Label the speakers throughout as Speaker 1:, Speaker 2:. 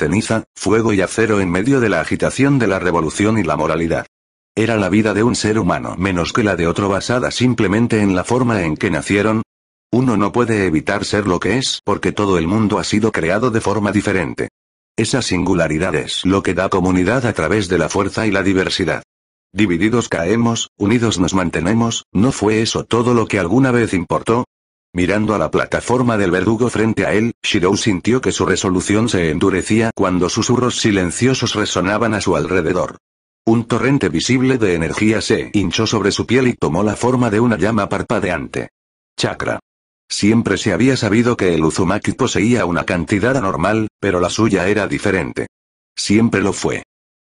Speaker 1: ceniza, fuego y acero en medio de la agitación de la revolución y la moralidad. Era la vida de un ser humano menos que la de otro basada simplemente en la forma en que nacieron. Uno no puede evitar ser lo que es porque todo el mundo ha sido creado de forma diferente. Esa singularidad es lo que da comunidad a través de la fuerza y la diversidad. Divididos caemos, unidos nos mantenemos, ¿no fue eso todo lo que alguna vez importó? Mirando a la plataforma del verdugo frente a él, Shirou sintió que su resolución se endurecía cuando susurros silenciosos resonaban a su alrededor. Un torrente visible de energía se hinchó sobre su piel y tomó la forma de una llama parpadeante. Chakra. Siempre se había sabido que el Uzumaki poseía una cantidad anormal, pero la suya era diferente. Siempre lo fue.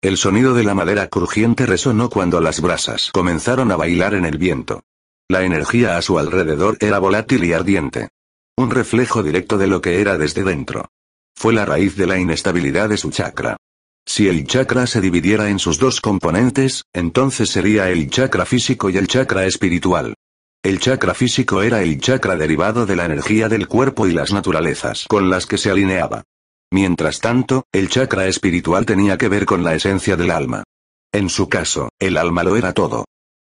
Speaker 1: El sonido de la madera crujiente resonó cuando las brasas comenzaron a bailar en el viento. La energía a su alrededor era volátil y ardiente. Un reflejo directo de lo que era desde dentro. Fue la raíz de la inestabilidad de su chakra. Si el chakra se dividiera en sus dos componentes, entonces sería el chakra físico y el chakra espiritual. El chakra físico era el chakra derivado de la energía del cuerpo y las naturalezas con las que se alineaba. Mientras tanto, el chakra espiritual tenía que ver con la esencia del alma. En su caso, el alma lo era todo.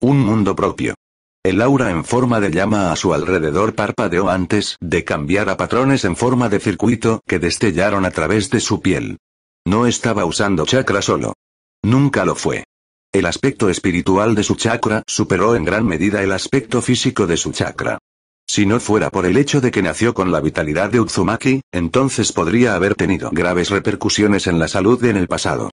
Speaker 1: Un mundo propio. El aura en forma de llama a su alrededor parpadeó antes de cambiar a patrones en forma de circuito que destellaron a través de su piel. No estaba usando chakra solo. Nunca lo fue. El aspecto espiritual de su chakra superó en gran medida el aspecto físico de su chakra. Si no fuera por el hecho de que nació con la vitalidad de Uzumaki, entonces podría haber tenido graves repercusiones en la salud en el pasado.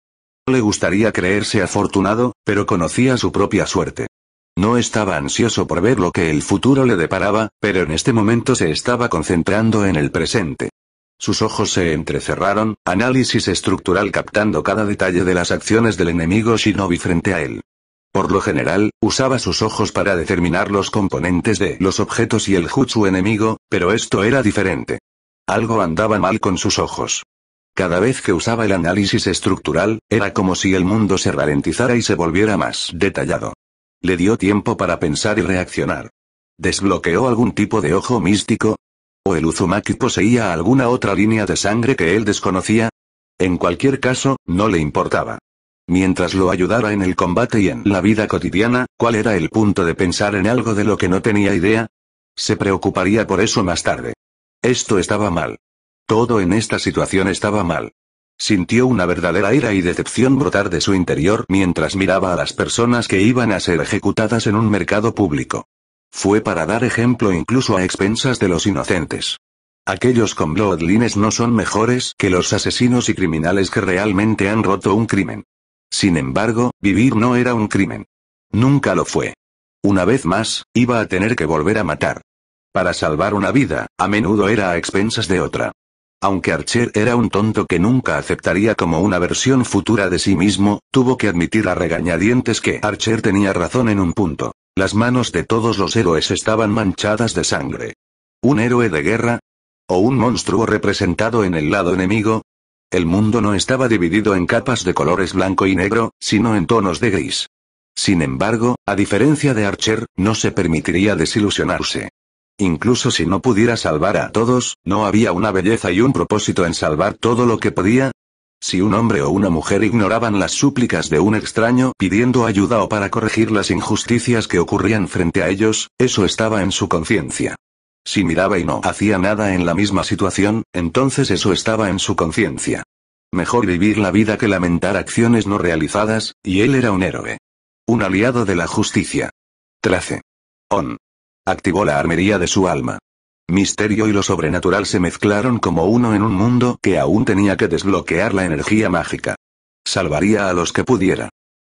Speaker 1: Le gustaría creerse afortunado, pero conocía su propia suerte. No estaba ansioso por ver lo que el futuro le deparaba, pero en este momento se estaba concentrando en el presente. Sus ojos se entrecerraron, análisis estructural captando cada detalle de las acciones del enemigo Shinobi frente a él. Por lo general, usaba sus ojos para determinar los componentes de los objetos y el jutsu enemigo, pero esto era diferente. Algo andaba mal con sus ojos. Cada vez que usaba el análisis estructural, era como si el mundo se ralentizara y se volviera más detallado. Le dio tiempo para pensar y reaccionar. ¿Desbloqueó algún tipo de ojo místico? ¿O el Uzumaki poseía alguna otra línea de sangre que él desconocía? En cualquier caso, no le importaba. Mientras lo ayudara en el combate y en la vida cotidiana, ¿cuál era el punto de pensar en algo de lo que no tenía idea? Se preocuparía por eso más tarde. Esto estaba mal. Todo en esta situación estaba mal. Sintió una verdadera ira y decepción brotar de su interior mientras miraba a las personas que iban a ser ejecutadas en un mercado público. Fue para dar ejemplo incluso a expensas de los inocentes. Aquellos con bloodlines no son mejores que los asesinos y criminales que realmente han roto un crimen. Sin embargo, vivir no era un crimen. Nunca lo fue. Una vez más, iba a tener que volver a matar. Para salvar una vida, a menudo era a expensas de otra. Aunque Archer era un tonto que nunca aceptaría como una versión futura de sí mismo, tuvo que admitir a regañadientes que Archer tenía razón en un punto. Las manos de todos los héroes estaban manchadas de sangre. ¿Un héroe de guerra? ¿O un monstruo representado en el lado enemigo? El mundo no estaba dividido en capas de colores blanco y negro, sino en tonos de gris. Sin embargo, a diferencia de Archer, no se permitiría desilusionarse. Incluso si no pudiera salvar a todos, ¿no había una belleza y un propósito en salvar todo lo que podía? Si un hombre o una mujer ignoraban las súplicas de un extraño pidiendo ayuda o para corregir las injusticias que ocurrían frente a ellos, eso estaba en su conciencia. Si miraba y no hacía nada en la misma situación, entonces eso estaba en su conciencia. Mejor vivir la vida que lamentar acciones no realizadas, y él era un héroe. Un aliado de la justicia. Trace. On. Activó la armería de su alma. Misterio y lo sobrenatural se mezclaron como uno en un mundo que aún tenía que desbloquear la energía mágica. Salvaría a los que pudiera.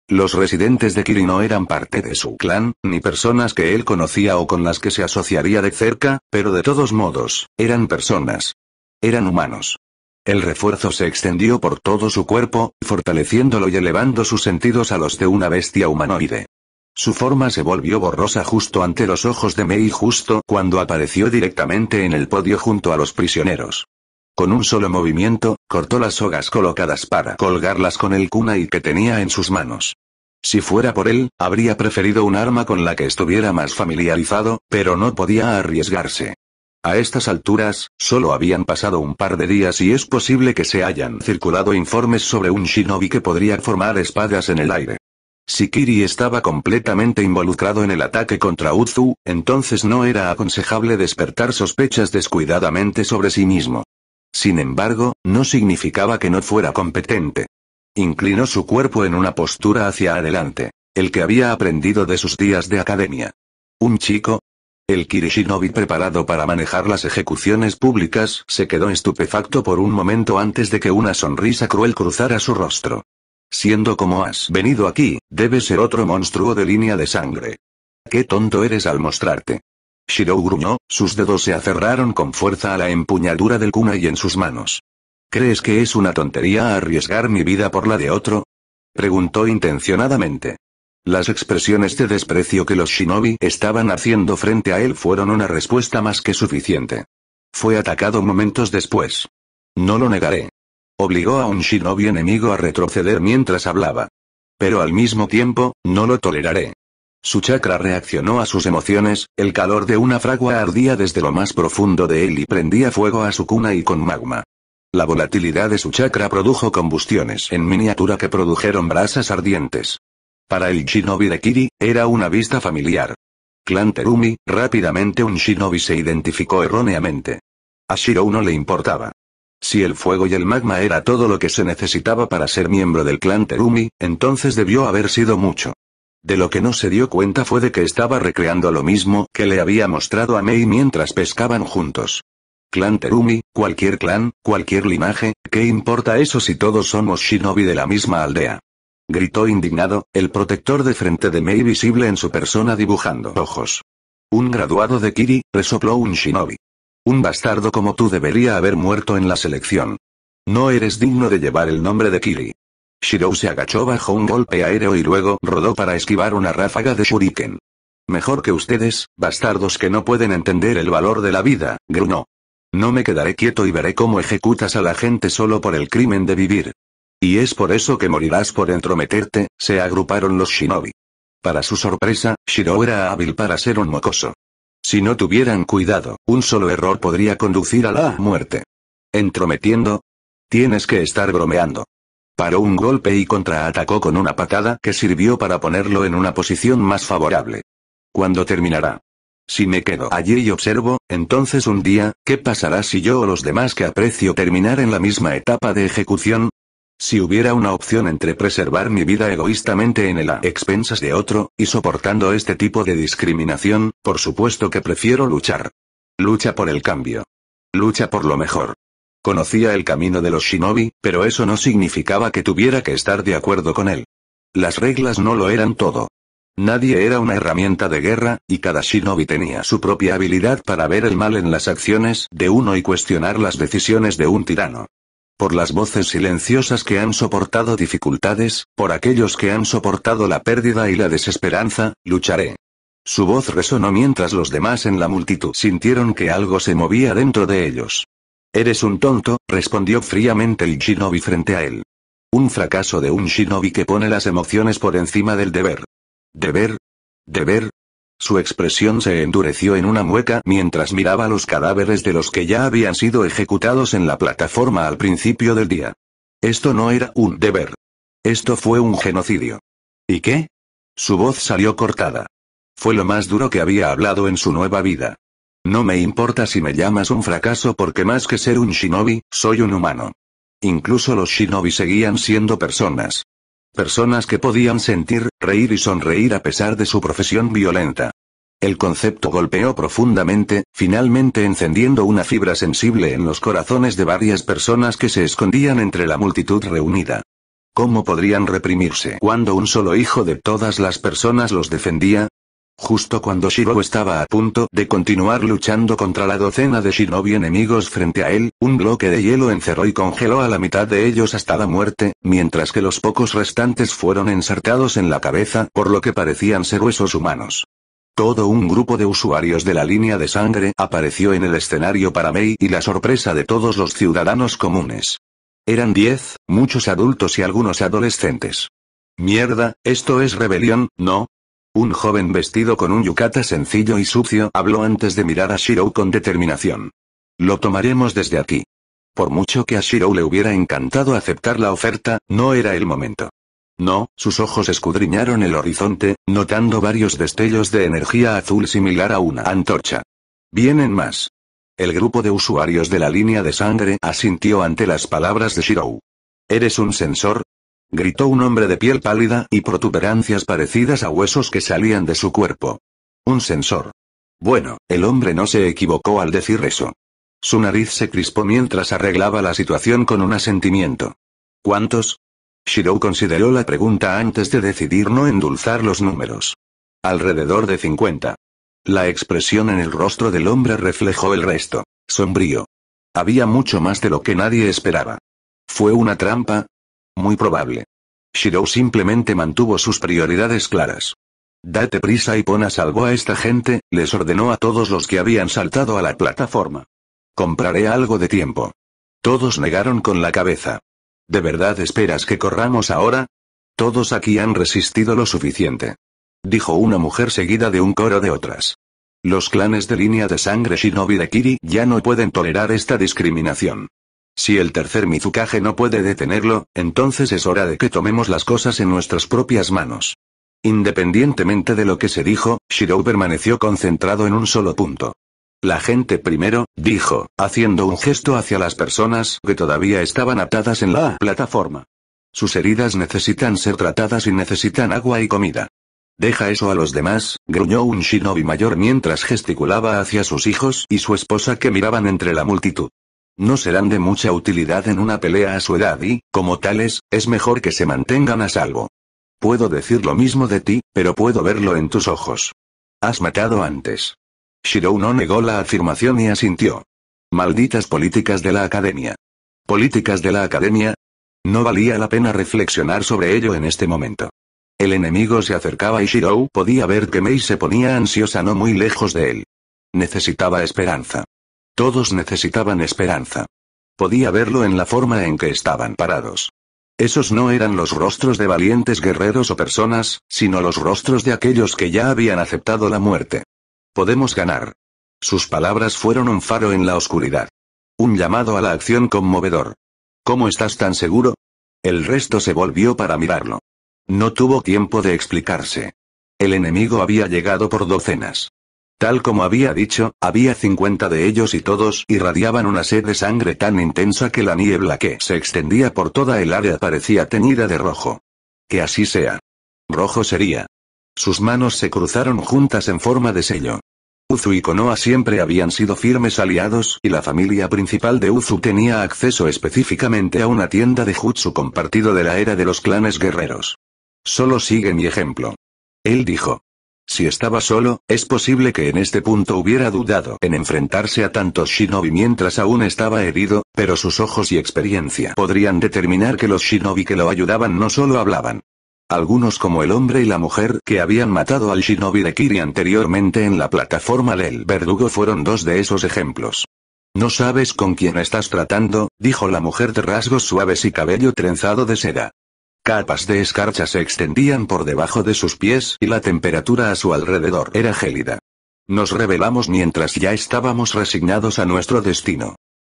Speaker 1: Los residentes de Kiri no eran parte de su clan, ni personas que él conocía o con las que se asociaría de cerca, pero de todos modos, eran personas. Eran humanos. El refuerzo se extendió por todo su cuerpo, fortaleciéndolo y elevando sus sentidos a los de una bestia humanoide. Su forma se volvió borrosa justo ante los ojos de Mei justo cuando apareció directamente en el podio junto a los prisioneros. Con un solo movimiento, cortó las sogas colocadas para colgarlas con el kunai que tenía en sus manos. Si fuera por él, habría preferido un arma con la que estuviera más familiarizado, pero no podía arriesgarse. A estas alturas, solo habían pasado un par de días y es posible que se hayan circulado informes sobre un shinobi que podría formar espadas en el aire. Si Kiri estaba completamente involucrado en el ataque contra Uzu, entonces no era aconsejable despertar sospechas descuidadamente sobre sí mismo. Sin embargo, no significaba que no fuera competente. Inclinó su cuerpo en una postura hacia adelante, el que había aprendido de sus días de academia. ¿Un chico? El Kiri Shinobi preparado para manejar las ejecuciones públicas se quedó estupefacto por un momento antes de que una sonrisa cruel cruzara su rostro. Siendo como has venido aquí, debes ser otro monstruo de línea de sangre. Qué tonto eres al mostrarte. Shirou gruñó, sus dedos se aferraron con fuerza a la empuñadura del kunai en sus manos. ¿Crees que es una tontería arriesgar mi vida por la de otro? Preguntó intencionadamente. Las expresiones de desprecio que los shinobi estaban haciendo frente a él fueron una respuesta más que suficiente. Fue atacado momentos después. No lo negaré. Obligó a un shinobi enemigo a retroceder mientras hablaba. Pero al mismo tiempo, no lo toleraré. Su chakra reaccionó a sus emociones, el calor de una fragua ardía desde lo más profundo de él y prendía fuego a su kunai con magma. La volatilidad de su chakra produjo combustiones en miniatura que produjeron brasas ardientes. Para el shinobi de Kiri, era una vista familiar. Clan Terumi, rápidamente un shinobi se identificó erróneamente. A Shirou no le importaba. Si el fuego y el magma era todo lo que se necesitaba para ser miembro del clan Terumi, entonces debió haber sido mucho. De lo que no se dio cuenta fue de que estaba recreando lo mismo que le había mostrado a Mei mientras pescaban juntos. Clan Terumi, cualquier clan, cualquier linaje, ¿qué importa eso si todos somos shinobi de la misma aldea? Gritó indignado, el protector de frente de Mei visible en su persona dibujando ojos. Un graduado de Kiri, resopló un shinobi. Un bastardo como tú debería haber muerto en la selección. No eres digno de llevar el nombre de Kiri. Shirou se agachó bajo un golpe aéreo y luego rodó para esquivar una ráfaga de shuriken. Mejor que ustedes, bastardos que no pueden entender el valor de la vida, gruñó. No me quedaré quieto y veré cómo ejecutas a la gente solo por el crimen de vivir. Y es por eso que morirás por entrometerte, se agruparon los shinobi. Para su sorpresa, Shirou era hábil para ser un mocoso. Si no tuvieran cuidado, un solo error podría conducir a la muerte. ¿Entrometiendo? Tienes que estar bromeando. Paró un golpe y contraatacó con una patada que sirvió para ponerlo en una posición más favorable. ¿Cuándo terminará? Si me quedo allí y observo, entonces un día, ¿qué pasará si yo o los demás que aprecio terminar en la misma etapa de ejecución? Si hubiera una opción entre preservar mi vida egoístamente en el a expensas de otro, y soportando este tipo de discriminación, por supuesto que prefiero luchar. Lucha por el cambio. Lucha por lo mejor. Conocía el camino de los shinobi, pero eso no significaba que tuviera que estar de acuerdo con él. Las reglas no lo eran todo. Nadie era una herramienta de guerra, y cada shinobi tenía su propia habilidad para ver el mal en las acciones de uno y cuestionar las decisiones de un tirano. Por las voces silenciosas que han soportado dificultades, por aquellos que han soportado la pérdida y la desesperanza, lucharé. Su voz resonó mientras los demás en la multitud sintieron que algo se movía dentro de ellos. Eres un tonto, respondió fríamente el shinobi frente a él. Un fracaso de un shinobi que pone las emociones por encima del deber. ¿Deber? ¿Deber? Su expresión se endureció en una mueca mientras miraba los cadáveres de los que ya habían sido ejecutados en la plataforma al principio del día. Esto no era un deber. Esto fue un genocidio. ¿Y qué? Su voz salió cortada. Fue lo más duro que había hablado en su nueva vida. No me importa si me llamas un fracaso porque más que ser un shinobi, soy un humano. Incluso los shinobi seguían siendo personas. Personas que podían sentir, reír y sonreír a pesar de su profesión violenta. El concepto golpeó profundamente, finalmente encendiendo una fibra sensible en los corazones de varias personas que se escondían entre la multitud reunida. ¿Cómo podrían reprimirse cuando un solo hijo de todas las personas los defendía? Justo cuando Shirou estaba a punto de continuar luchando contra la docena de shinobi enemigos frente a él, un bloque de hielo encerró y congeló a la mitad de ellos hasta la muerte, mientras que los pocos restantes fueron ensartados en la cabeza por lo que parecían ser huesos humanos. Todo un grupo de usuarios de la línea de sangre apareció en el escenario para Mei y la sorpresa de todos los ciudadanos comunes. Eran 10, muchos adultos y algunos adolescentes. Mierda, esto es rebelión, ¿no? Un joven vestido con un yukata sencillo y sucio habló antes de mirar a Shirou con determinación. Lo tomaremos desde aquí. Por mucho que a Shirou le hubiera encantado aceptar la oferta, no era el momento. No, sus ojos escudriñaron el horizonte, notando varios destellos de energía azul similar a una antorcha. Vienen más. El grupo de usuarios de la línea de sangre asintió ante las palabras de Shirou. ¿Eres un sensor? Gritó un hombre de piel pálida y protuberancias parecidas a huesos que salían de su cuerpo. Un sensor. Bueno, el hombre no se equivocó al decir eso. Su nariz se crispó mientras arreglaba la situación con un asentimiento. ¿Cuántos? Shirou consideró la pregunta antes de decidir no endulzar los números. Alrededor de 50. La expresión en el rostro del hombre reflejó el resto. Sombrío. Había mucho más de lo que nadie esperaba. ¿Fue una trampa? Muy probable. Shirou simplemente mantuvo sus prioridades claras. Date prisa y pon a salvo a esta gente, les ordenó a todos los que habían saltado a la plataforma. Compraré algo de tiempo. Todos negaron con la cabeza. ¿De verdad esperas que corramos ahora? Todos aquí han resistido lo suficiente. Dijo una mujer seguida de un coro de otras. Los clanes de línea de sangre Shinobi de Kiri ya no pueden tolerar esta discriminación. Si el tercer Mizukage no puede detenerlo, entonces es hora de que tomemos las cosas en nuestras propias manos. Independientemente de lo que se dijo, Shirou permaneció concentrado en un solo punto. La gente primero, dijo, haciendo un gesto hacia las personas que todavía estaban atadas en la plataforma. Sus heridas necesitan ser tratadas y necesitan agua y comida. Deja eso a los demás, gruñó un shinobi mayor mientras gesticulaba hacia sus hijos y su esposa que miraban entre la multitud. No serán de mucha utilidad en una pelea a su edad y, como tales, es mejor que se mantengan a salvo. Puedo decir lo mismo de ti, pero puedo verlo en tus ojos. Has matado antes. Shirou no negó la afirmación y asintió. Malditas políticas de la academia. ¿Políticas de la academia? No valía la pena reflexionar sobre ello en este momento. El enemigo se acercaba y Shirou podía ver que Mei se ponía ansiosa no muy lejos de él. Necesitaba esperanza. Todos necesitaban esperanza. Podía verlo en la forma en que estaban parados. Esos no eran los rostros de valientes guerreros o personas, sino los rostros de aquellos que ya habían aceptado la muerte. Podemos ganar. Sus palabras fueron un faro en la oscuridad. Un llamado a la acción conmovedor. ¿Cómo estás tan seguro? El resto se volvió para mirarlo. No tuvo tiempo de explicarse. El enemigo había llegado por docenas. Tal como había dicho, había 50 de ellos y todos irradiaban una sed de sangre tan intensa que la niebla que se extendía por toda el área parecía teñida de rojo. Que así sea. Rojo sería. Sus manos se cruzaron juntas en forma de sello. Uzu y Konoha siempre habían sido firmes aliados y la familia principal de Uzu tenía acceso específicamente a una tienda de jutsu compartido de la era de los clanes guerreros. Solo sigue mi ejemplo. Él dijo. Si estaba solo, es posible que en este punto hubiera dudado en enfrentarse a tantos shinobi mientras aún estaba herido, pero sus ojos y experiencia podrían determinar que los shinobi que lo ayudaban no solo hablaban. Algunos como el hombre y la mujer que habían matado al shinobi de Kiri anteriormente en la plataforma del verdugo fueron dos de esos ejemplos. No sabes con quién estás tratando, dijo la mujer de rasgos suaves y cabello trenzado de seda. Capas de escarcha se extendían por debajo de sus pies y la temperatura a su alrededor era gélida. Nos rebelamos mientras ya estábamos resignados a nuestro destino.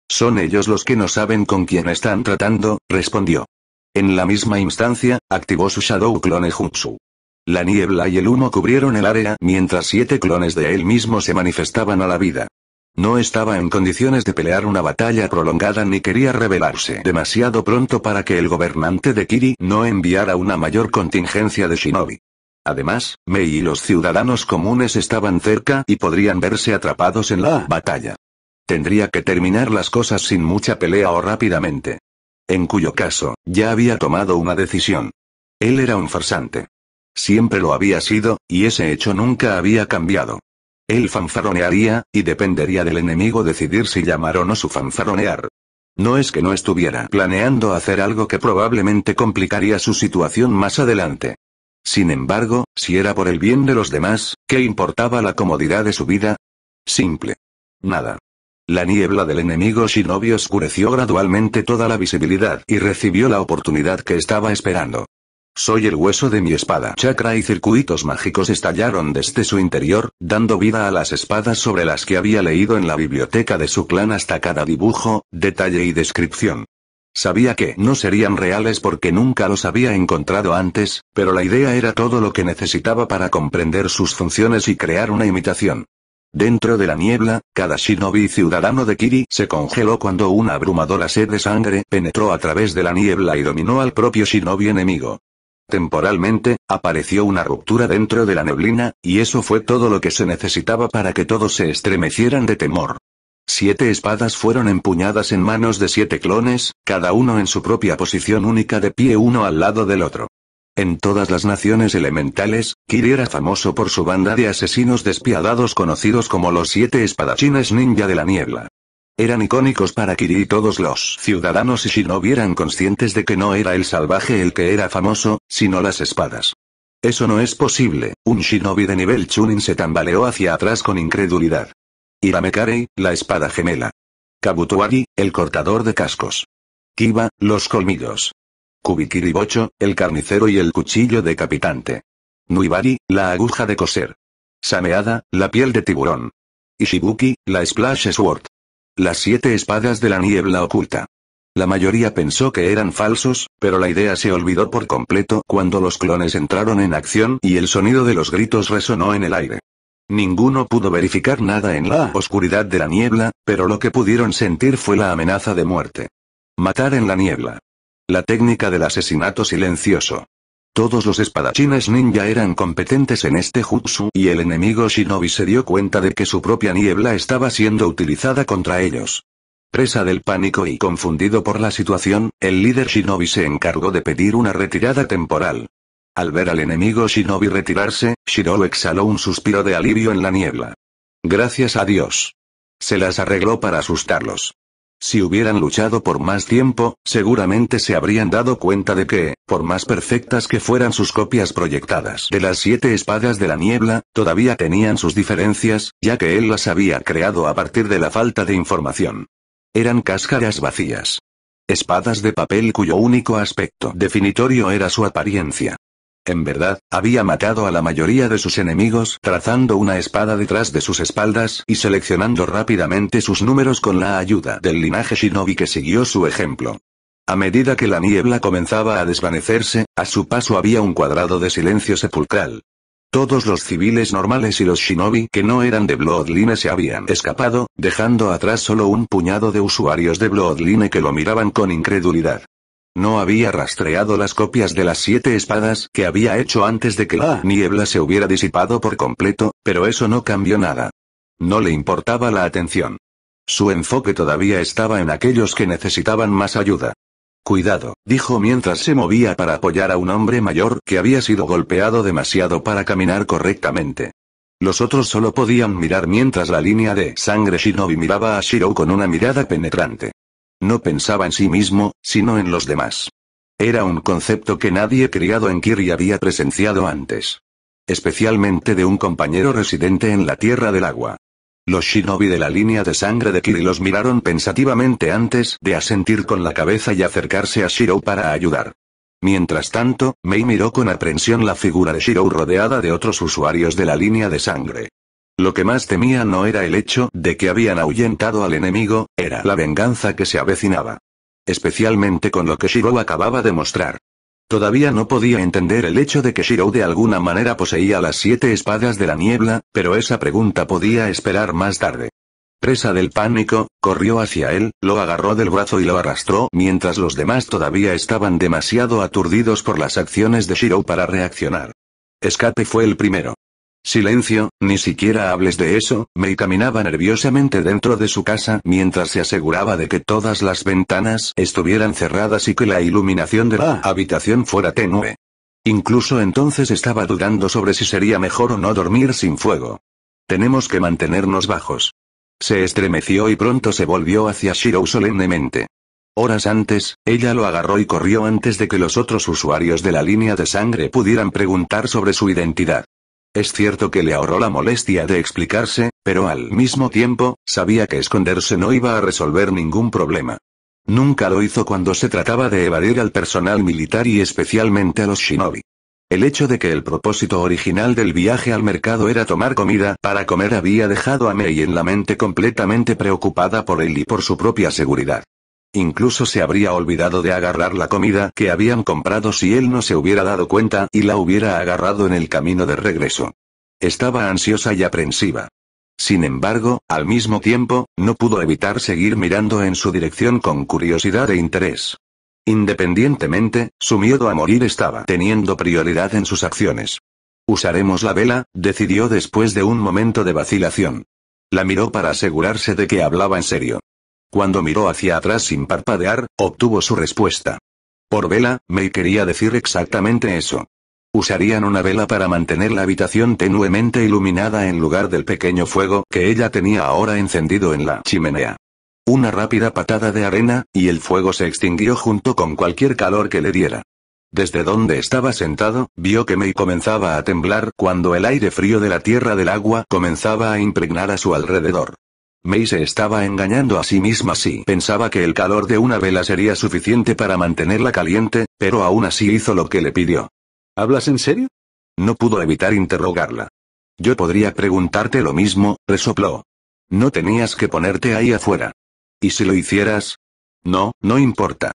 Speaker 1: Son ellos los que no saben con quién están tratando, respondió. En la misma instancia, activó su Shadow Clone Jutsu. La niebla y el humo cubrieron el área mientras 7 clones de él mismo se manifestaban a la vida. No estaba en condiciones de pelear una batalla prolongada ni quería rebelarse demasiado pronto para que el gobernante de Kiri no enviara una mayor contingencia de shinobi. Además, Mei y los ciudadanos comunes estaban cerca y podrían verse atrapados en la batalla. Tendría que terminar las cosas sin mucha pelea o rápidamente. En cuyo caso, ya había tomado una decisión. Él era un farsante. Siempre lo había sido, y ese hecho nunca había cambiado. Él fanfaronearía, y dependería del enemigo decidir si llamar o no su fanfaronear. No es que no estuviera planeando hacer algo que probablemente complicaría su situación más adelante. Sin embargo, si era por el bien de los demás, ¿qué importaba la comodidad de su vida? Simple. Nada. La niebla del enemigo shinobi oscureció gradualmente toda la visibilidad y recibió la oportunidad que estaba esperando. Soy el hueso de mi espada. Chakra y circuitos mágicos estallaron desde su interior, dando vida a las espadas sobre las que había leído en la biblioteca de su clan hasta cada dibujo, detalle y descripción. Sabía que no serían reales porque nunca los había encontrado antes, pero la idea era todo lo que necesitaba para comprender sus funciones y crear una imitación. Dentro de la niebla, cada shinobi ciudadano de Kiri se congeló cuando una abrumadora sed de sangre penetró a través de la niebla y dominó al propio shinobi enemigo. Temporalmente, apareció una ruptura dentro de la neblina, y eso fue todo lo que se necesitaba para que todos se estremecieran de temor. 7 espadas fueron empuñadas en manos de 7 clones, cada uno en su propia posición única de pie uno al lado del otro. En todas las naciones elementales, Kiri era famoso por su banda de asesinos despiadados conocidos como los 7 espadachines ninja de la niebla. Eran icónicos para Kiri y todos los ciudadanos y shinobi eran conscientes de que no era el salvaje el que era famoso, sino las espadas. Eso no es posible, un shinobi de nivel Chunin se tambaleó hacia atrás con incredulidad. Hiramekarei, la espada gemela. Kabutoari, el cortador de cascos. Kiba, los colmillos. Kubikiribocho, el carnicero y el cuchillo decapitante. Nuibari, la aguja de coser. Sameada, la piel de tiburón. Ishibuki, la Splash Sword. Las 7 espadas de la niebla oculta. La mayoría pensó que eran falsos, pero la idea se olvidó por completo cuando los clones entraron en acción y el sonido de los gritos resonó en el aire. Ninguno pudo verificar nada en la oscuridad de la niebla, pero lo que pudieron sentir fue la amenaza de muerte. Matar en la niebla. La técnica del asesinato silencioso. Todos los espadachines ninja eran competentes en este jutsu y el enemigo shinobi se dio cuenta de que su propia niebla estaba siendo utilizada contra ellos. Presa del pánico y confundido por la situación, el líder shinobi se encargó de pedir una retirada temporal. Al ver al enemigo shinobi retirarse, Shirou exhaló un suspiro de alivio en la niebla. Gracias a Dios. Se las arregló para asustarlos. Si hubieran luchado por más tiempo, seguramente se habrían dado cuenta de que, por más perfectas que fueran sus copias proyectadas de las 7 espadas de la niebla, todavía tenían sus diferencias, ya que él las había creado a partir de la falta de información. Eran cáscaras vacías. Espadas de papel cuyo único aspecto definitorio era su apariencia. En verdad, había matado a la mayoría de sus enemigos trazando una espada detrás de sus espaldas y seleccionando rápidamente sus números con la ayuda del linaje shinobi que siguió su ejemplo. A medida que la niebla comenzaba a desvanecerse, a su paso había un cuadrado de silencio sepulcral. Todos los civiles normales y los shinobi que no eran de Bloodline se habían escapado, dejando atrás solo un puñado de usuarios de Bloodline que lo miraban con incredulidad. No había rastreado las copias de las 7 espadas que había hecho antes de que la niebla se hubiera disipado por completo, pero eso no cambió nada. No le importaba la atención. Su enfoque todavía estaba en aquellos que necesitaban más ayuda. Cuidado, dijo mientras se movía para apoyar a un hombre mayor que había sido golpeado demasiado para caminar correctamente. Los otros solo podían mirar mientras la línea de sangre shinobi miraba a Shirou con una mirada penetrante. No pensaba en sí mismo, sino en los demás. Era un concepto que nadie criado en Kiri había presenciado antes. Especialmente de un compañero residente en la Tierra del Agua. Los shinobi de la línea de sangre de Kiri los miraron pensativamente antes de asentir con la cabeza y acercarse a Shirou para ayudar. Mientras tanto, Mei miró con aprensión la figura de Shirou rodeada de otros usuarios de la línea de sangre. Lo que más temía no era el hecho de que habían ahuyentado al enemigo, era la venganza que se avecinaba. Especialmente con lo que Shirou acababa de mostrar. Todavía no podía entender el hecho de que Shirou de alguna manera poseía las 7 espadas de la niebla, pero esa pregunta podía esperar más tarde. Presa del pánico, corrió hacia él, lo agarró del brazo y lo arrastró mientras los demás todavía estaban demasiado aturdidos por las acciones de Shirou para reaccionar. Escape fue el primero. Silencio, ni siquiera hables de eso. Mei caminaba nerviosamente dentro de su casa mientras se aseguraba de que todas las ventanas estuvieran cerradas y que la iluminación de la habitación fuera tenue. Incluso entonces estaba dudando sobre si sería mejor o no dormir sin fuego. Tenemos que mantenernos bajos. Se estremeció y pronto se volvió hacia Shirou solemnemente. Horas antes, ella lo agarró y corrió antes de que los otros usuarios de la línea de sangre pudieran preguntar sobre su identidad. Es cierto que le ahorró la molestia de explicarse, pero al mismo tiempo, sabía que esconderse no iba a resolver ningún problema. Nunca lo hizo cuando se trataba de evadir al personal militar y especialmente a los shinobi. El hecho de que el propósito original del viaje al mercado era tomar comida para comer había dejado a Mei en la mente completamente preocupada por él y por su propia seguridad. Incluso se habría olvidado de agarrar la comida que habían comprado si él no se hubiera dado cuenta y la hubiera agarrado en el camino de regreso. Estaba ansiosa y aprensiva. Sin embargo, al mismo tiempo, no pudo evitar seguir mirando en su dirección con curiosidad e interés. Independientemente, su miedo a morir estaba teniendo prioridad en sus acciones. Usaremos la vela, decidió después de un momento de vacilación. La miró para asegurarse de que hablaba en serio. Cuando miró hacia atrás sin parpadear, obtuvo su respuesta. Por vela, Mei quería decir exactamente eso. Usarían una vela para mantener la habitación tenuemente iluminada en lugar del pequeño fuego que ella tenía ahora encendido en la chimenea. Una rápida patada de arena, y el fuego se extinguió junto con cualquier calor que le diera. Desde donde estaba sentado, vio que Mei comenzaba a temblar cuando el aire frío de la tierra del agua comenzaba a impregnar a su alrededor. Mei se estaba engañando a sí misma si pensaba que el calor de una vela sería suficiente para mantenerla caliente, pero aún así hizo lo que le pidió. ¿Hablas en serio? No pudo evitar interrogarla. Yo podría preguntarte lo mismo, resopló. No tenías que ponerte ahí afuera. ¿Y si lo hicieras? No, no importa.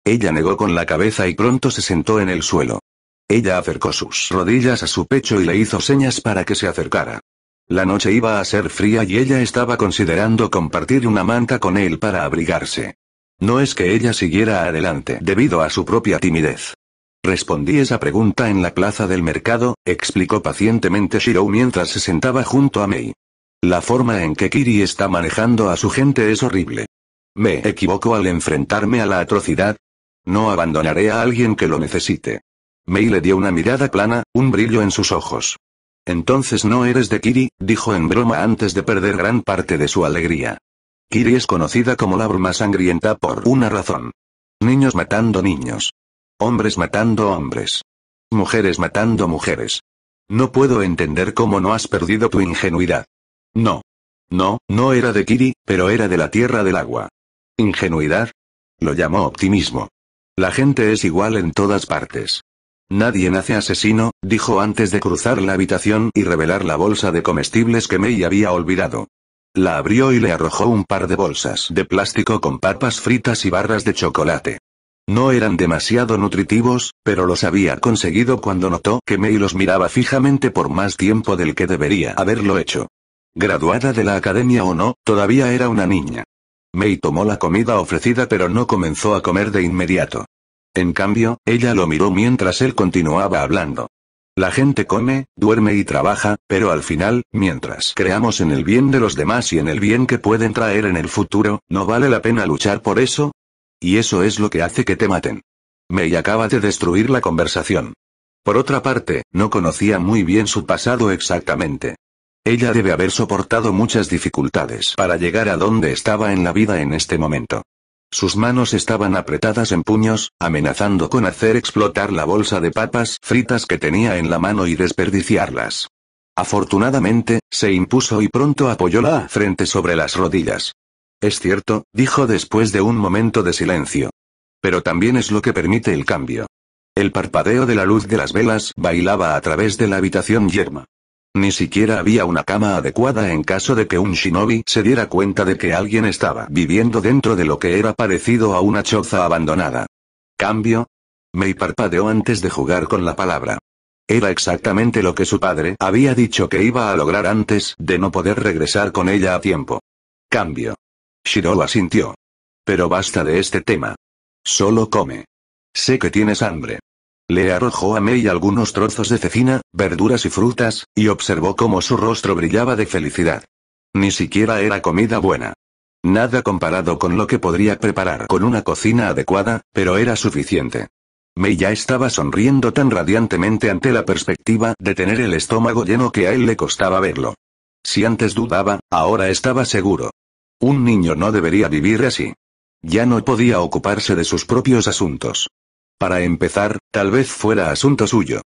Speaker 1: Ella negó con la cabeza y pronto se sentó en el suelo. Ella acercó sus rodillas a su pecho y le hizo señas para que se acercara. La noche iba a ser fría y ella estaba considerando compartir una manta con él para abrigarse. No es que ella siguiera adelante debido a su propia timidez. Respondí esa pregunta en la plaza del mercado, explicó pacientemente Shirou mientras se sentaba junto a Mei. La forma en que Kiri está manejando a su gente es horrible. ¿Me equivoco al enfrentarme a la atrocidad? No abandonaré a alguien que lo necesite. Mei le dio una mirada plana, un brillo en sus ojos. Entonces no eres de Kiri, dijo en broma antes de perder gran parte de su alegría. Kiri es conocida como la bruma sangrienta por una razón. Niños matando niños. Hombres matando hombres. Mujeres matando mujeres. No puedo entender cómo no has perdido tu ingenuidad. No. No era de Kiri, pero era de la Tierra del Agua. ¿Ingenuidad? Lo llamó optimismo. La gente es igual en todas partes. Nadie nace asesino, dijo antes de cruzar la habitación y revelar la bolsa de comestibles que Mei había olvidado. La abrió y le arrojó un par de bolsas de plástico con papas fritas y barras de chocolate. No eran demasiado nutritivos, pero los había conseguido cuando notó que Mei los miraba fijamente por más tiempo del que debería haberlo hecho. Graduada de la academia o no, todavía era una niña. Mei tomó la comida ofrecida pero no comenzó a comer de inmediato. En cambio, ella lo miró mientras él continuaba hablando. La gente come, duerme y trabaja, pero al final, mientras creamos en el bien de los demás y en el bien que pueden traer en el futuro, ¿no vale la pena luchar por eso? Y eso es lo que hace que te maten. Mei acaba de destruir la conversación. Por otra parte, no conocía muy bien su pasado exactamente. Ella debe haber soportado muchas dificultades para llegar a donde estaba en la vida en este momento. Sus manos estaban apretadas en puños, amenazando con hacer explotar la bolsa de papas fritas que tenía en la mano y desperdiciarlas. Afortunadamente, se impuso y pronto apoyó la frente sobre las rodillas. Es cierto, dijo después de un momento de silencio. Pero también es lo que permite el cambio. El parpadeo de la luz de las velas bailaba a través de la habitación yerma. Ni siquiera había una cama adecuada en caso de que un shinobi se diera cuenta de que alguien estaba viviendo dentro de lo que era parecido a una choza abandonada. ¿Cambio? Mei parpadeó antes de jugar con la palabra. Era exactamente lo que su padre había dicho que iba a lograr antes de no poder regresar con ella a tiempo. Cambio. Shirou asintió. Pero basta de este tema. Solo come. Sé que tienes hambre. Le arrojó a Mei algunos trozos de cecina, verduras y frutas, y observó cómo su rostro brillaba de felicidad. Ni siquiera era comida buena. Nada comparado con lo que podría preparar con una cocina adecuada, pero era suficiente. Mei ya estaba sonriendo tan radiantemente ante la perspectiva de tener el estómago lleno que a él le costaba verlo. Si antes dudaba, ahora estaba seguro. Un niño no debería vivir así. Ya no podía ocuparse de sus propios asuntos. Para empezar, tal vez fuera asunto suyo.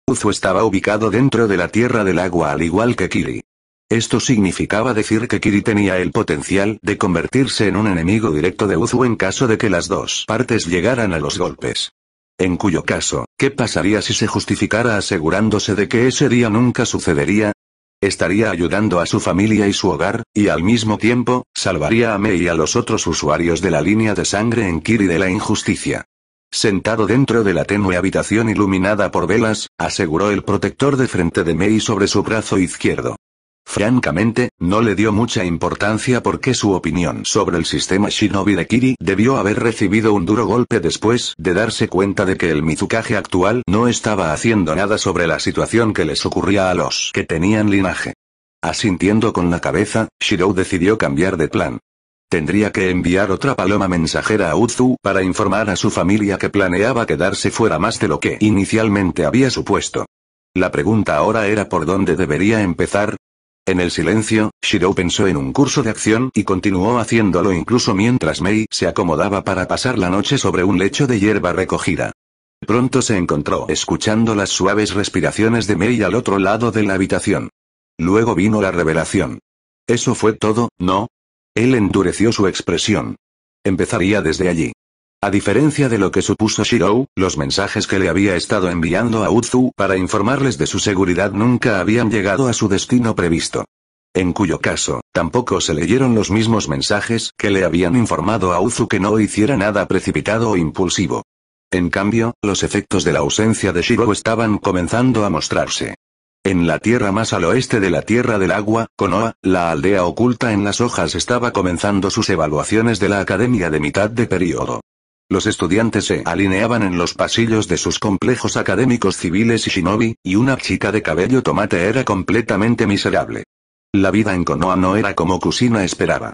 Speaker 1: Uzu estaba ubicado dentro de la Tierra del Agua al igual que Kiri. Esto significaba decir que Kiri tenía el potencial de convertirse en un enemigo directo de Uzu en caso de que las dos partes llegaran a los golpes. En cuyo caso, ¿qué pasaría si se justificara asegurándose de que ese día nunca sucedería? Estaría ayudando a su familia y su hogar, y al mismo tiempo, salvaría a Mei y a los otros usuarios de la línea de sangre en Kiri de la injusticia. Sentado dentro de la tenue habitación iluminada por velas, aseguró el protector de frente de Mei sobre su brazo izquierdo. Francamente, no le dio mucha importancia porque su opinión sobre el sistema Shinobi de Kiri debió haber recibido un duro golpe después de darse cuenta de que el Mizukage actual no estaba haciendo nada sobre la situación que les ocurría a los que tenían linaje. Asintiendo con la cabeza, Shirou decidió cambiar de plan. Tendría que enviar otra paloma mensajera a Uzu para informar a su familia que planeaba quedarse fuera más de lo que inicialmente había supuesto. La pregunta ahora era por dónde debería empezar. En el silencio, Shirou pensó en un curso de acción y continuó haciéndolo incluso mientras Mei se acomodaba para pasar la noche sobre un lecho de hierba recogida. Pronto se encontró escuchando las suaves respiraciones de Mei al otro lado de la habitación. Luego vino la revelación. ¿Eso fue todo, no? Él endureció su expresión. Empezaría desde allí. A diferencia de lo que supuso Shirou, los mensajes que le había estado enviando a Uzu para informarles de su seguridad nunca habían llegado a su destino previsto. En cuyo caso, tampoco se leyeron los mismos mensajes que le habían informado a Uzu que no hiciera nada precipitado o impulsivo. En cambio, los efectos de la ausencia de Shirou estaban comenzando a mostrarse. En la tierra más al oeste de la Tierra del Agua, Konoha, la aldea oculta en las hojas estaba comenzando sus evaluaciones de la academia de mitad de periodo. Los estudiantes se alineaban en los pasillos de sus complejos académicos civiles y shinobi, y una chica de cabello tomate era completamente miserable. La vida en Konoha no era como Kusina esperaba.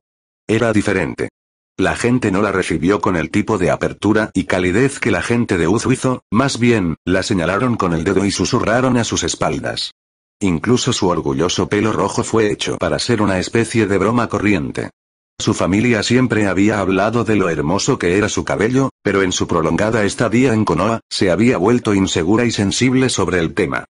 Speaker 1: Era diferente. La gente no la recibió con el tipo de apertura y calidez que la gente de Uzu hizo, más bien, la señalaron con el dedo y susurraron a sus espaldas. Incluso su orgulloso pelo rojo fue hecho para ser una especie de broma corriente. Su familia siempre había hablado de lo hermoso que era su cabello, pero en su prolongada estadía en Konoha, se había vuelto insegura y sensible sobre el tema.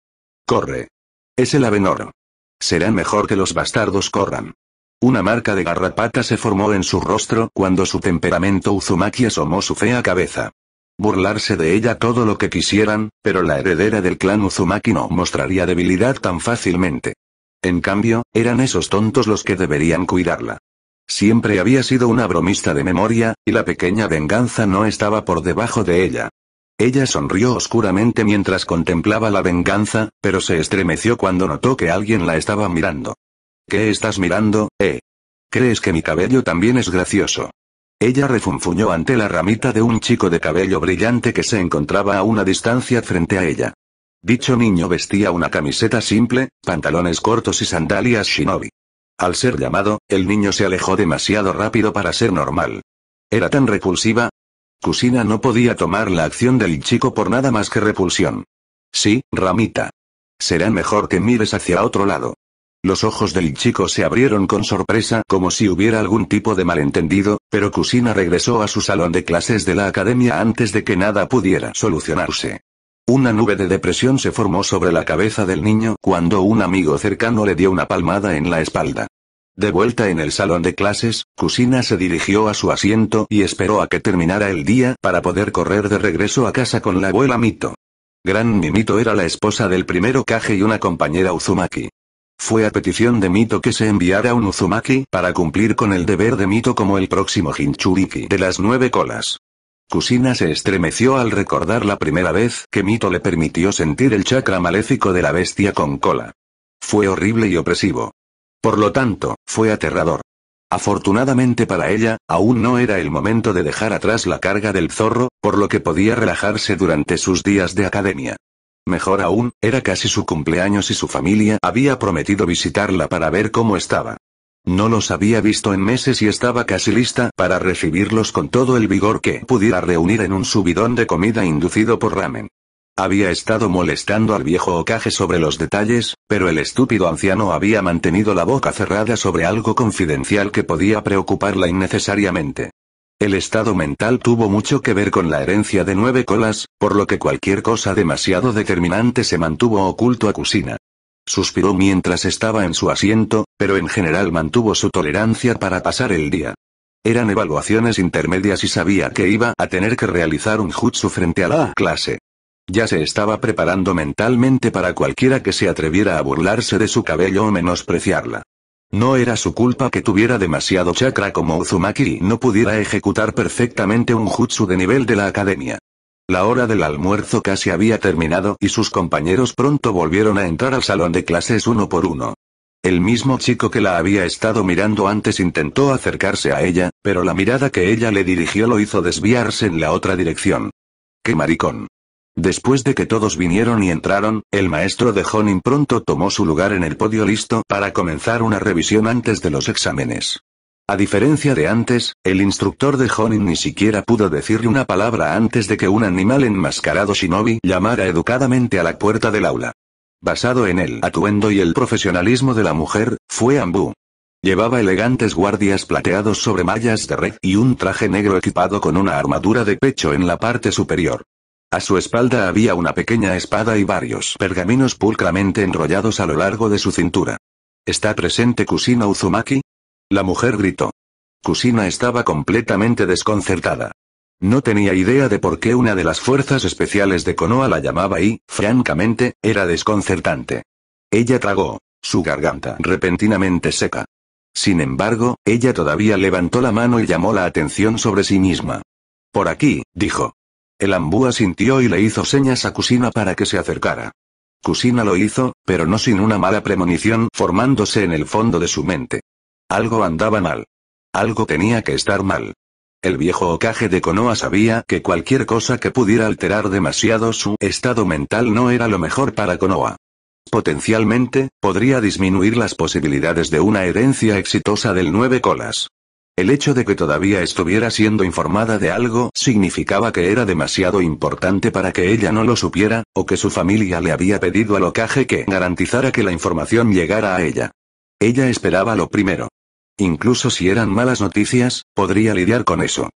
Speaker 1: Corre. Es el Avenor. Será mejor que los bastardos corran. Una marca de garrapata se formó en su rostro cuando su temperamento Uzumaki asomó su fea cabeza. Burlarse de ella todo lo que quisieran, pero la heredera del clan Uzumaki no mostraría debilidad tan fácilmente. En cambio, eran esos tontos los que deberían cuidarla. Siempre había sido una bromista de memoria, y la pequeña venganza no estaba por debajo de ella. Ella sonrió oscuramente mientras contemplaba la venganza, pero se estremeció cuando notó que alguien la estaba mirando. ¿Qué estás mirando, ¿Crees que mi cabello también es gracioso? Ella refunfuñó ante la ramita de un chico de cabello brillante que se encontraba a una distancia frente a ella. Dicho niño vestía una camiseta simple, pantalones cortos y sandalias shinobi. Al ser llamado, el niño se alejó demasiado rápido para ser normal. ¿Era tan repulsiva? Kusina no podía tomar la acción del chico por nada más que repulsión. Sí, Ramita. Será mejor que mires hacia otro lado. Los ojos del chico se abrieron con sorpresa como si hubiera algún tipo de malentendido, pero Kusina regresó a su salón de clases de la academia antes de que nada pudiera solucionarse. Una nube de depresión se formó sobre la cabeza del niño cuando un amigo cercano le dio una palmada en la espalda. De vuelta en el salón de clases, Kusina se dirigió a su asiento y esperó a que terminara el día para poder correr de regreso a casa con la abuela Mito. Gran Mito era la esposa del primer Hokage y una compañera Uzumaki. Fue a petición de Mito que se enviara un Uzumaki para cumplir con el deber de Mito como el próximo Jinchuriki de las 9 colas. Kusina se estremeció al recordar la primera vez que Mito le permitió sentir el chakra maléfico de la bestia con cola. Fue horrible y opresivo. Por lo tanto, fue aterrador. Afortunadamente para ella, aún no era el momento de dejar atrás la carga del zorro, por lo que podía relajarse durante sus días de academia. Mejor aún, era casi su cumpleaños y su familia había prometido visitarla para ver cómo estaba. No los había visto en meses y estaba casi lista para recibirlos con todo el vigor que pudiera reunir en un subidón de comida inducido por ramen. Había estado molestando al viejo Hokage sobre los detalles, pero el estúpido anciano había mantenido la boca cerrada sobre algo confidencial que podía preocuparla innecesariamente. El estado mental tuvo mucho que ver con la herencia de 9 colas, por lo que cualquier cosa demasiado determinante se mantuvo oculto a Kusina. Suspiró mientras estaba en su asiento, pero en general mantuvo su tolerancia para pasar el día. Eran evaluaciones intermedias y sabía que iba a tener que realizar un jutsu frente a la clase. Ya se estaba preparando mentalmente para cualquiera que se atreviera a burlarse de su cabello o menospreciarla. No era su culpa que tuviera demasiado chakra como Uzumaki y no pudiera ejecutar perfectamente un jutsu de nivel de la academia. La hora del almuerzo casi había terminado y sus compañeros pronto volvieron a entrar al salón de clases uno por uno. El mismo chico que la había estado mirando antes intentó acercarse a ella, pero la mirada que ella le dirigió lo hizo desviarse en la otra dirección. ¡Qué maricón! Después de que todos vinieron y entraron, el maestro de Jonin pronto tomó su lugar en el podio listo para comenzar una revisión antes de los exámenes. A diferencia de antes, el instructor de Jonin ni siquiera pudo decirle una palabra antes de que un animal enmascarado shinobi llamara educadamente a la puerta del aula. Basado en el atuendo y el profesionalismo de la mujer, fue Anbu. Llevaba elegantes guardias plateados sobre mallas de red y un traje negro equipado con una armadura de pecho en la parte superior. A su espalda había una pequeña espada y varios pergaminos pulcramente enrollados a lo largo de su cintura. ¿Está presente Kusina Uzumaki? La mujer gritó. Kusina estaba completamente desconcertada. No tenía idea de por qué una de las fuerzas especiales de Konoha la llamaba y, francamente, era desconcertante. Ella tragó, su garganta repentinamente seca. Sin embargo, ella todavía levantó la mano y llamó la atención sobre sí misma. Por aquí, dijo. El Anbu asintió y le hizo señas a Kusina para que se acercara. Kusina lo hizo, pero no sin una mala premonición formándose en el fondo de su mente. Algo andaba mal. Algo tenía que estar mal. El viejo Hokage de Konoha sabía que cualquier cosa que pudiera alterar demasiado su estado mental no era lo mejor para Konoha. Potencialmente, podría disminuir las posibilidades de una herencia exitosa del 9 colas. El hecho de que todavía estuviera siendo informada de algo significaba que era demasiado importante para que ella no lo supiera, o que su familia le había pedido al Hokage que garantizara que la información llegara a ella. Ella esperaba lo primero. Incluso si eran malas noticias, podría lidiar con eso.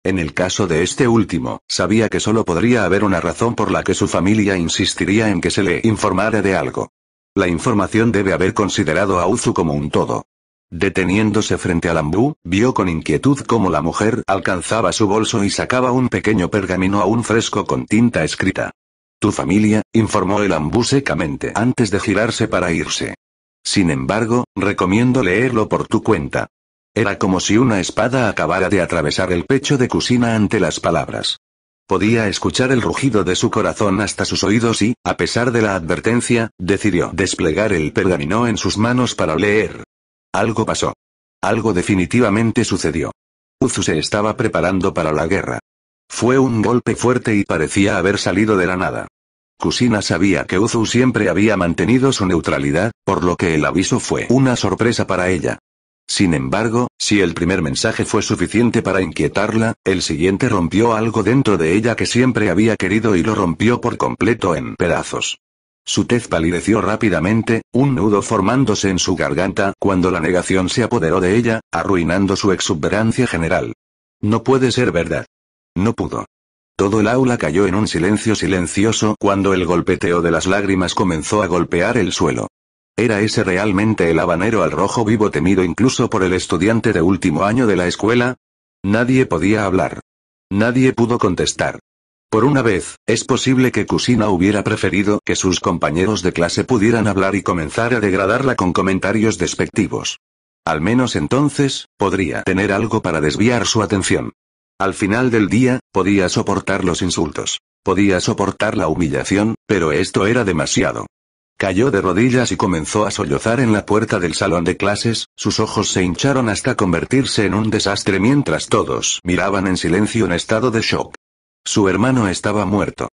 Speaker 1: En el caso de este último, sabía que solo podría haber una razón por la que su familia insistiría en que se le informara de algo. La información debe haber considerado a Uzu como un todo. Deteniéndose frente al Anbu, vio con inquietud cómo la mujer alcanzaba su bolso y sacaba un pequeño pergamino aún fresco con tinta escrita. Tu familia, informó el Anbu secamente antes de girarse para irse. Sin embargo, recomiendo leerlo por tu cuenta. Era como si una espada acabara de atravesar el pecho de Kusina ante las palabras. Podía escuchar el rugido de su corazón hasta sus oídos y, a pesar de la advertencia, decidió desplegar el pergamino en sus manos para leer. Algo pasó. Algo definitivamente sucedió. Uzu se estaba preparando para la guerra. Fue un golpe fuerte y parecía haber salido de la nada. Kusina sabía que Uzu siempre había mantenido su neutralidad, por lo que el aviso fue una sorpresa para ella. Sin embargo, si el primer mensaje fue suficiente para inquietarla, el siguiente rompió algo dentro de ella que siempre había querido y lo rompió por completo en pedazos. Su tez palideció rápidamente, un nudo formándose en su garganta cuando la negación se apoderó de ella, arruinando su exuberancia general. No puede ser verdad. No pudo. Todo el aula cayó en un silencio silencioso cuando el golpeteo de las lágrimas comenzó a golpear el suelo. ¿Era ese realmente el habanero al rojo vivo temido incluso por el estudiante de último año de la escuela? Nadie podía hablar. Nadie pudo contestar. Por una vez, es posible que Kusina hubiera preferido que sus compañeros de clase pudieran hablar y comenzar a degradarla con comentarios despectivos. Al menos entonces, podría tener algo para desviar su atención. Al final del día, podía soportar los insultos. Podía soportar la humillación, pero esto era demasiado. Cayó de rodillas y comenzó a sollozar en la puerta del salón de clases, sus ojos se hincharon hasta convertirse en un desastre mientras todos miraban en silencio en estado de shock. Su hermano estaba muerto.